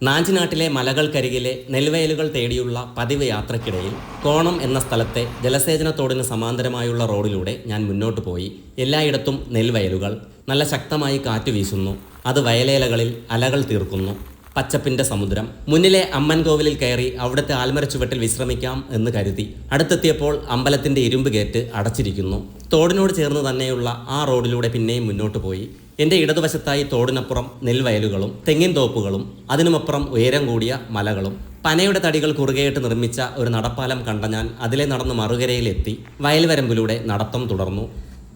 നാഞ്ചിനാട്ടിലെ മലകൾക്കരികിലെ നെൽവയലുകൾ തേടിയുള്ള പതിവ് യാത്രക്കിടയിൽ കോണം എന്ന സ്ഥലത്തെ ജലസേചനത്തോടിന് സമാന്തരമായുള്ള റോഡിലൂടെ ഞാൻ മുന്നോട്ട് പോയി. എല്ലായിടത്തും നെൽവയലുകൾ. നല്ല ശക്തമായി കാറ്റ് വീശുന്നു. അത് വയലേലകളിൽ അലകൾ തീർക്കുന്നു. പച്ചപ്പിൻ്റെ സമുദ്രം. മുന്നിലെ അമ്മൻ കോവിലിൽ കയറി അവിടുത്തെ ആൽമരച്ചുവട്ടിൽ വിശ്രമിക്കാം എന്ന് കരുതി. അടുത്തെത്തിയപ്പോൾ അമ്പലത്തിൻ്റെ ഇരുമ്പ് ഗേറ്റ് അടച്ചിരിക്കുന്നു. തോടിനോട് ചേർന്ന് തന്നെയുള്ള ആ റോഡിലൂടെ പിന്നെയും മുന്നോട്ട് പോയി. എൻ്റെ ഇടതുവശത്തായി തോടിനപ്പുറം നെൽവയലുകളും തെങ്ങിൻ തോപ്പുകളും അതിനുമപ്പുറം ഉയരം കൂടിയ മലകളും. പനയുടെ തടികൾ കുറുകെയിട്ട് നിർമ്മിച്ച ഒരു നടപ്പാലം കണ്ട ഞാൻ അതിലെ നടന്ന് മറുകരയിലെത്തി വയൽവരമ്പിലൂടെ നടത്തം തുടർന്നു.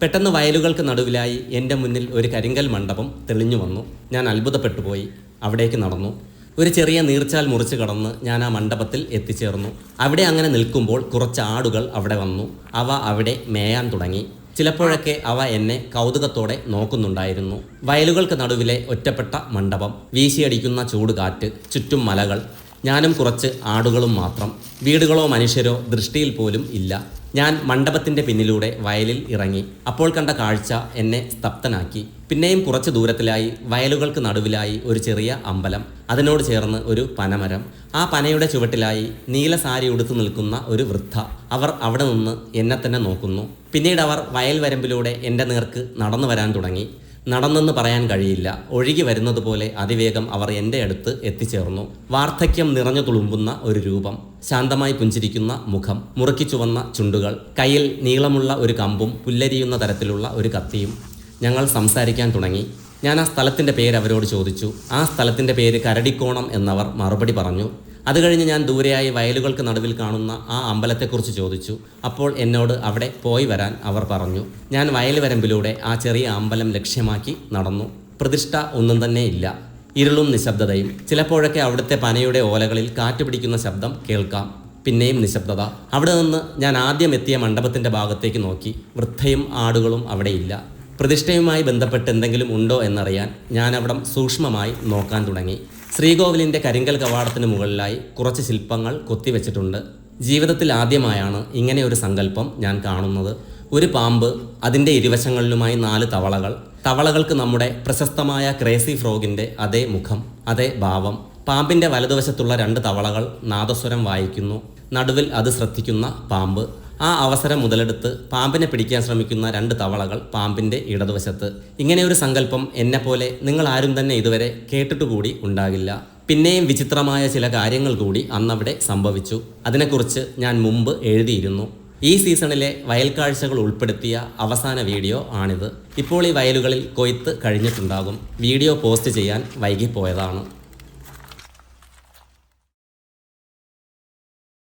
പെട്ടെന്ന് വയലുകൾക്ക് നടുവിലായി എൻ്റെ മുന്നിൽ ഒരു കരിങ്കൽ മണ്ഡപം തെളിഞ്ഞു വന്നു. ഞാൻ അത്ഭുതപ്പെട്ടുപോയി. അവിടേക്ക് നടന്നു. ഒരു ചെറിയ നീർച്ചാൽ മുറിച്ച് കടന്ന് ഞാൻ ആ മണ്ഡപത്തിൽ എത്തിച്ചേർന്നു. അവിടെ അങ്ങനെ നിൽക്കുമ്പോൾ കുറച്ച് ആടുകൾ അവിടെ വന്നു. അവ അവിടെ മേയാൻ തുടങ്ങി. ചിലപ്പോഴൊക്കെ അവ എന്നെ കൗതുകത്തോടെ നോക്കുന്നുണ്ടായിരുന്നു. വയലുകൾക്ക് നടുവിലെ ഒറ്റപ്പെട്ട മണ്ഡപം, വീശിയടിക്കുന്ന ചൂടുകാറ്റ്, ചുറ്റും മലകൾ, ഞാനും കുറച്ച് ആടുകളും മാത്രം. വീടുകളോ മനുഷ്യരോ ദൃഷ്ടിയിൽ പോലും ഇല്ല. ഞാൻ മണ്ഡപത്തിൻ്റെ പിന്നിലൂടെ വയലിൽ ഇറങ്ങി. അപ്പോൾ കണ്ട കാഴ്ച എന്നെ സ്തബ്ധനാക്കി. പിന്നെയും കുറച്ച് ദൂരത്തിലായി വയലുകൾക്ക് നടുവിലായി ഒരു ചെറിയ അമ്പലം. അതിനോട് ചേർന്ന് ഒരു പനമരം. ആ പനയുടെ ചുവട്ടിലായി നീല സാരി ഉടുത്തു നിൽക്കുന്ന ഒരു വൃദ്ധ. അവർ അവിടെ നിന്ന് എന്നെ തന്നെ നോക്കുന്നു. പിന്നീട് അവർ വയൽ വരമ്പിലൂടെ എൻ്റെ നേർക്ക് നടന്നു വരാൻ തുടങ്ങി. നടന്നെന്ന് പറയാൻ കഴിയില്ല. ഒഴുകി വരുന്നത് പോലെ അതിവേഗം അവർ എൻ്റെ അടുത്ത് എത്തിച്ചേർന്നു. വാർദ്ധക്യം നിറഞ്ഞു തുളുമ്പുന്ന ഒരു രൂപം, ശാന്തമായി പുഞ്ചിരിക്കുന്ന മുഖം, മുറുക്കി ചുവന്ന ചുണ്ടുകൾ, കയ്യിൽ നീളമുള്ള ഒരു കമ്പും പുല്ലരിയുന്ന തരത്തിലുള്ള ഒരു കത്തിയും. ഞങ്ങൾ സംസാരിക്കാൻ തുടങ്ങി. ഞാൻ ആ സ്ഥലത്തിൻ്റെ പേര് അവരോട് ചോദിച്ചു. ആ സ്ഥലത്തിൻ്റെ പേര് കരടിക്കോണം എന്നവർ മറുപടി പറഞ്ഞു. അത് കഴിഞ്ഞ് ഞാൻ ദൂരെയായി വയലുകൾക്ക് നടുവിൽ കാണുന്ന ആ അമ്പലത്തെക്കുറിച്ച് ചോദിച്ചു. അപ്പോൾ എന്നോട് അവിടെ പോയി വരാൻ അവർ പറഞ്ഞു. ഞാൻ വയൽ വരമ്പിലൂടെ ആ ചെറിയ അമ്പലം ലക്ഷ്യമാക്കി നടന്നു. പ്രതിഷ്ഠ ഒന്നും തന്നെ ഇല്ല. ഇരുളും നിശബ്ദതയും. ചിലപ്പോഴൊക്കെ അവിടുത്തെ പനയുടെ ഓലകളിൽ കാറ്റ് പിടിക്കുന്ന ശബ്ദം കേൾക്കാം. പിന്നെയും നിശബ്ദത. അവിടെ നിന്ന് ഞാൻ ആദ്യം എത്തിയ മണ്ഡപത്തിൻ്റെ ഭാഗത്തേക്ക് നോക്കി. വൃദ്ധയും ആടുകളും അവിടെയില്ല. പ്രതിഷ്ഠയുമായി ബന്ധപ്പെട്ട് എന്തെങ്കിലും ഉണ്ടോ എന്നറിയാൻ ഞാൻ അവിടം സൂക്ഷ്മമായി നോക്കാൻ തുടങ്ങി. ശ്രീകോവിലിൻ്റെ കരിങ്കൽ കവാടത്തിന് മുകളിലായി കുറച്ച് ശില്പങ്ങൾ കൊത്തിവെച്ചിട്ടുണ്ട്. ജീവിതത്തിൽ ആദ്യമായാണ് ഇങ്ങനെ ഒരു സങ്കല്പം ഞാൻ കാണുന്നത്. ഒരു പാമ്പ്, അതിൻ്റെ ഇരുവശങ്ങളിലുമായി 4 തവളകൾ. തവളകൾക്ക് നമ്മുടെ പ്രശസ്തമായ ക്രേസി ഫ്രോഗിൻ്റെ അതേ മുഖം, അതേ ഭാവം. പാമ്പിൻ്റെ വലതുവശത്തുള്ള 2 തവളകൾ നാദസ്വരം വായിക്കുന്നു. നടുവിൽ അത് ശ്രദ്ധിക്കുന്ന പാമ്പ്. ആ അവസരം മുതലെടുത്ത് പാമ്പിനെ പിടിക്കാൻ ശ്രമിക്കുന്ന 2 തവളകൾ പാമ്പിൻ്റെ ഇടതുവശത്ത്. ഇങ്ങനെയൊരു സങ്കല്പം എന്നെപ്പോലെ നിങ്ങൾ ആരും തന്നെ ഇതുവരെ കേട്ടിട്ടുകൂടി ഉണ്ടാകില്ല. പിന്നെയും വിചിത്രമായ ചില കാര്യങ്ങൾ കൂടി അന്നവിടെ സംഭവിച്ചു. അതിനെക്കുറിച്ച് ഞാൻ മുമ്പ് എഴുതിയിരുന്നു. ഈ സീസണിലെ വയൽക്കാഴ്ചകൾ ഉൾപ്പെടുത്തിയ അവസാന വീഡിയോ ആണിത്. ഇപ്പോൾ ഈ വയലുകളിൽ കൊയ്ത്ത് കഴിഞ്ഞിട്ടുണ്ടാകും. വീഡിയോ പോസ്റ്റ് ചെയ്യാൻ വൈകിപ്പോയതാണ്.